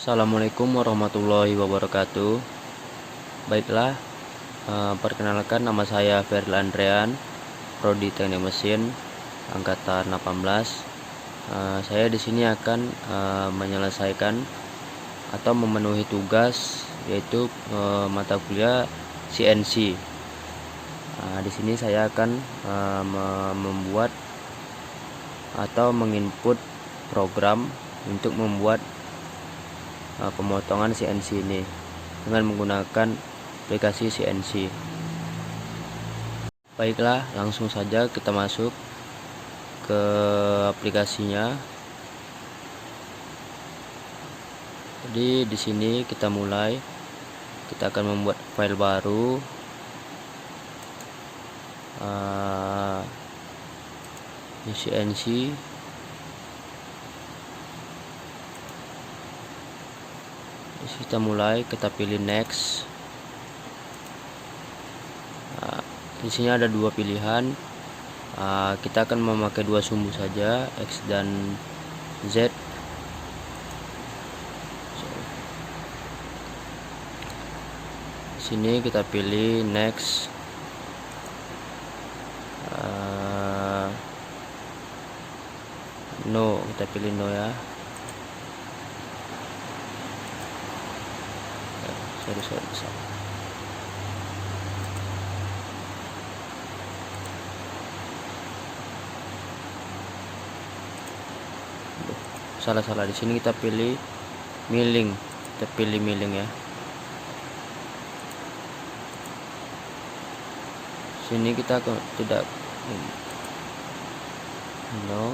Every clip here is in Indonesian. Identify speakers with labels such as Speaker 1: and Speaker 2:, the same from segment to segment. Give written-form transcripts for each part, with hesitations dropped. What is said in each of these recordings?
Speaker 1: Assalamualaikum warahmatullahi wabarakatuh. Baiklah, perkenalkan nama saya Feril Andrean, Prodi Teknik Mesin angkatan 18. Saya di sini akan menyelesaikan atau memenuhi tugas yaitu mata kuliah CNC. Di sini saya akan membuat atau menginput program untuk membuat pemotongan CNC ini dengan menggunakan aplikasi CNC. Baiklah, langsung saja kita masuk ke aplikasinya. Jadi di sini kita mulai, kita akan membuat file baru. Di CNC kita mulai, kita pilih next. Di sini ada dua pilihan. Kita akan memakai dua sumbu saja, X dan Z. Di sini kita pilih next. No, kita pilih no ya. Sorry. Salah. Di sini kita pilih milling. Ya. Sini kita tidak no.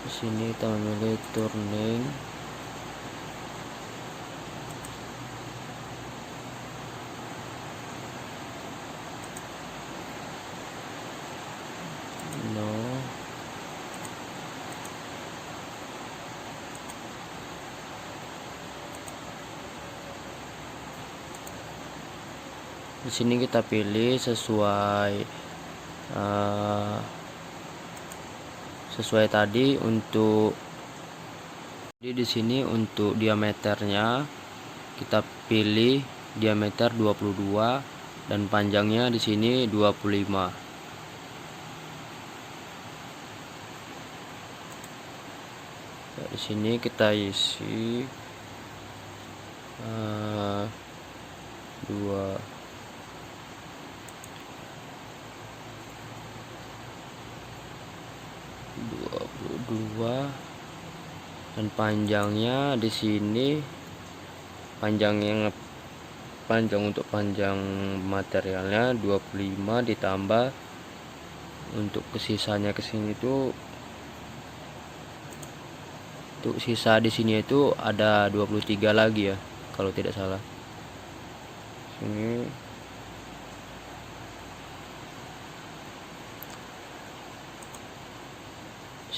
Speaker 1: Di sini kita memilih turning. No. Di sini kita pilih sesuai tadi. Untuk di sini untuk diameternya kita pilih diameter 22 dan panjangnya di sini 25. Di sini kita isi 22 dan panjangnya di sini panjang untuk panjang materialnya 25 ditambah untuk kesisanya ke sini itu untuk sisa di sini itu ada 23 lagi ya kalau tidak salah. Sini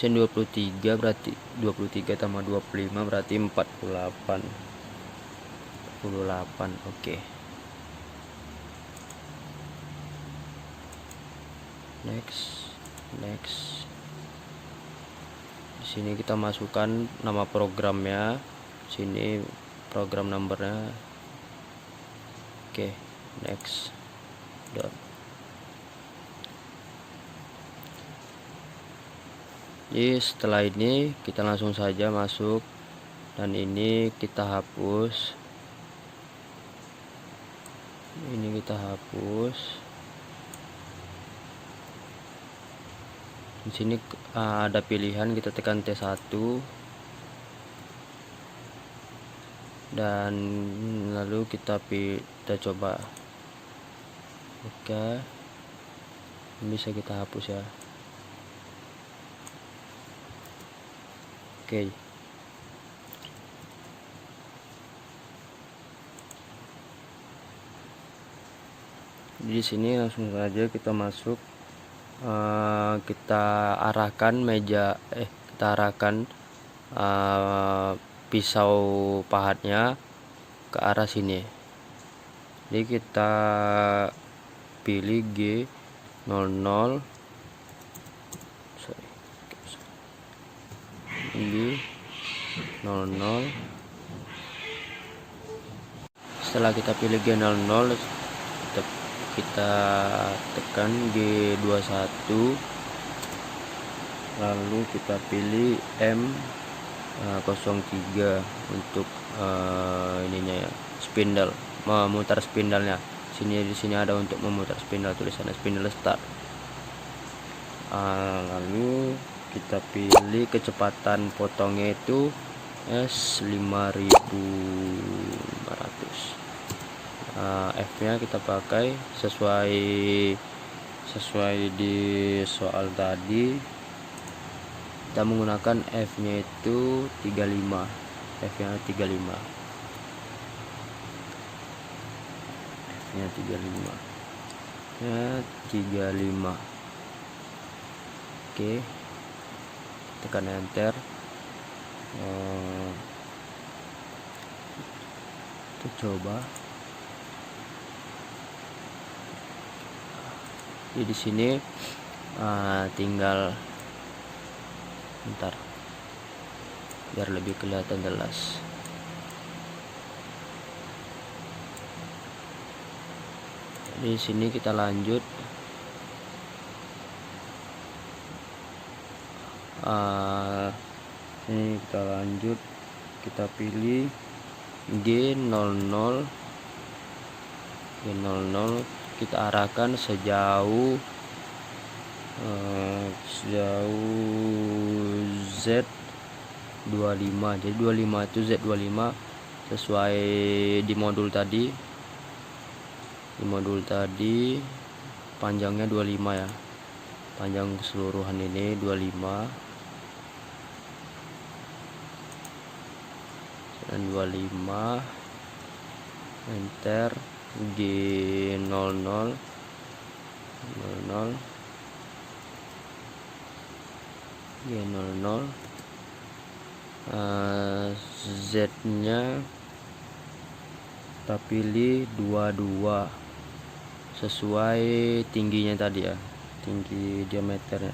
Speaker 1: Sen 23 berarti 23 tambah 25 berarti 48. Oke. Next. Di sini kita masukkan nama programnya. Sini program numbernya. Oke, next. Jadi setelah ini kita langsung saja masuk dan ini kita hapus. Di sini ada pilihan, kita tekan T1 dan lalu kita coba. Oke. Bisa kita hapus ya. Oke. Di sini langsung saja kita masuk. Kita arahkan pisau pahatnya ke arah sini. Jadi kita pilih G00 G00. Setelah kita pilih G00, kita tekan G21, lalu kita pilih M03 untuk ininya ya, spindle, memutar spindalnya. Di sini ada untuk memutar spindle, tulisannya spindle start. Lalu kita pilih kecepatan potongnya itu S5500. F-nya kita pakai sesuai di soal tadi, kita menggunakan F-nya itu 35. F-nya 35. F-nya 35. Ya, 35. Oke. Tekan enter. Kita coba. Jadi di sini tinggal bentar biar lebih kelihatan jelas. Di sini kita lanjut. Ini kita lanjut, kita pilih G00. Kita arahkan sejauh Z25. Jadi 25 itu Z25 sesuai di modul tadi. Di modul tadi panjangnya 25 ya. Panjang keseluruhan ini 25. Dan 25 enter. G00 Z nya kita pilih 22 sesuai tingginya tadi ya, tinggi diameternya.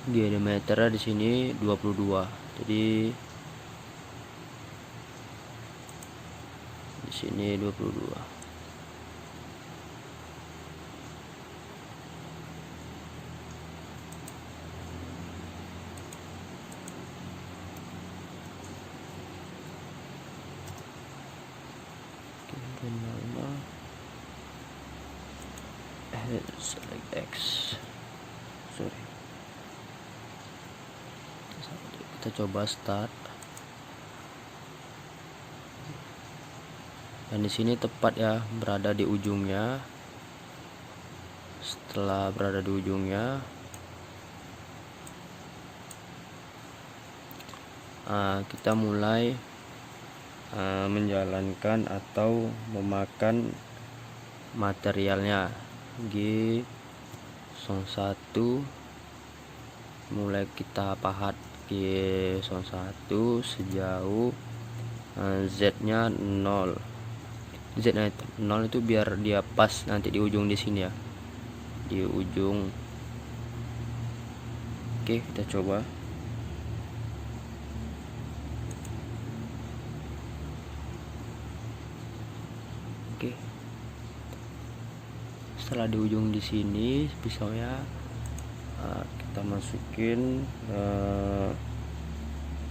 Speaker 1: Diameternya di sini 22. Jadi di sini 22. Select X. Sorry. Kita coba start. Dan di sini tepat ya, berada di ujungnya. Setelah berada di ujungnya, kita mulai menjalankan atau memakan materialnya. G01 mulai kita pahat G01 sejauh Z nya 0. Z nya 0 itu biar dia pas nanti di ujung di sini ya, di ujung. Oke, kita coba. Oke. Setelah di ujung di sini pisaunya kita masukin.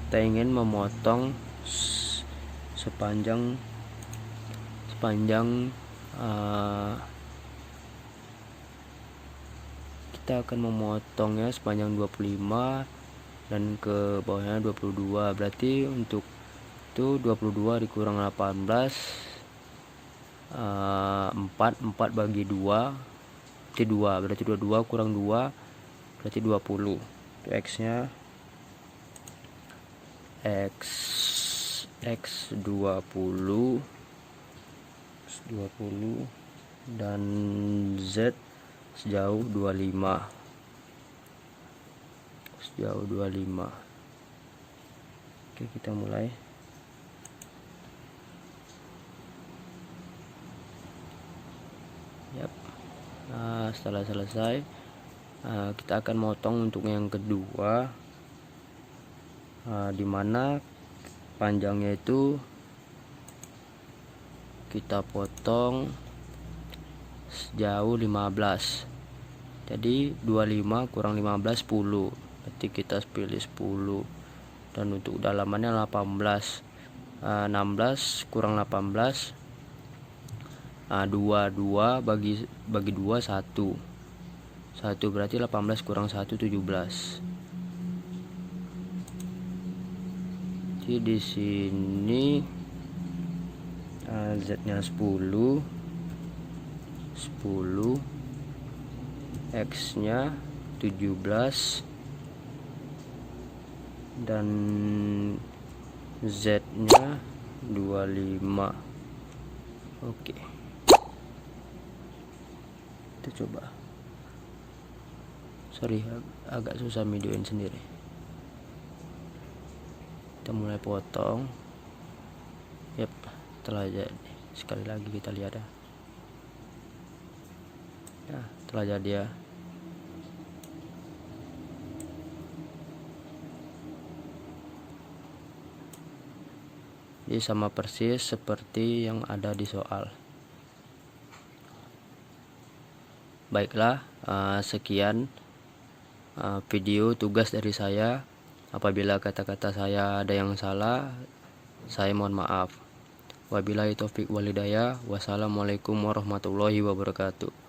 Speaker 1: Kita ingin memotong sepanjang kita akan memotongnya sepanjang 25 dan ke bawahnya 22. Berarti untuk itu 22 dikurang 18, 4 bagi 2 berarti 2. Berarti 22 kurang 2 berarti 20. Itu X nya X20 dan Z sejauh 25. Oke, kita mulai. Yap. Setelah selesai, kita akan motong untuk yang kedua. dimana panjangnya itu kita potong sejauh 15. Jadi 25 kurang 15 10. Berarti kita pilih 10. Dan untuk dalamannya 18. 16 kurang 18, 2 bagi 2 1. 1 berarti 18 kurang 1 17. Jadi di sini Z-nya 10, X-nya 17, dan Z-nya 25. Oke. Kita coba. Sorry, agak susah videoin sendiri. Kita mulai potong. Yap, telah jadi. Sekali lagi kita lihat ya. Nah, telah jadi ya. Jadi sama persis seperti yang ada di soal. Baiklah, sekian video tugas dari saya. Apabila kata-kata saya ada yang salah, saya mohon maaf. Wabillahi taufiq walhidayah. Wassalamualaikum warahmatullahi wabarakatuh.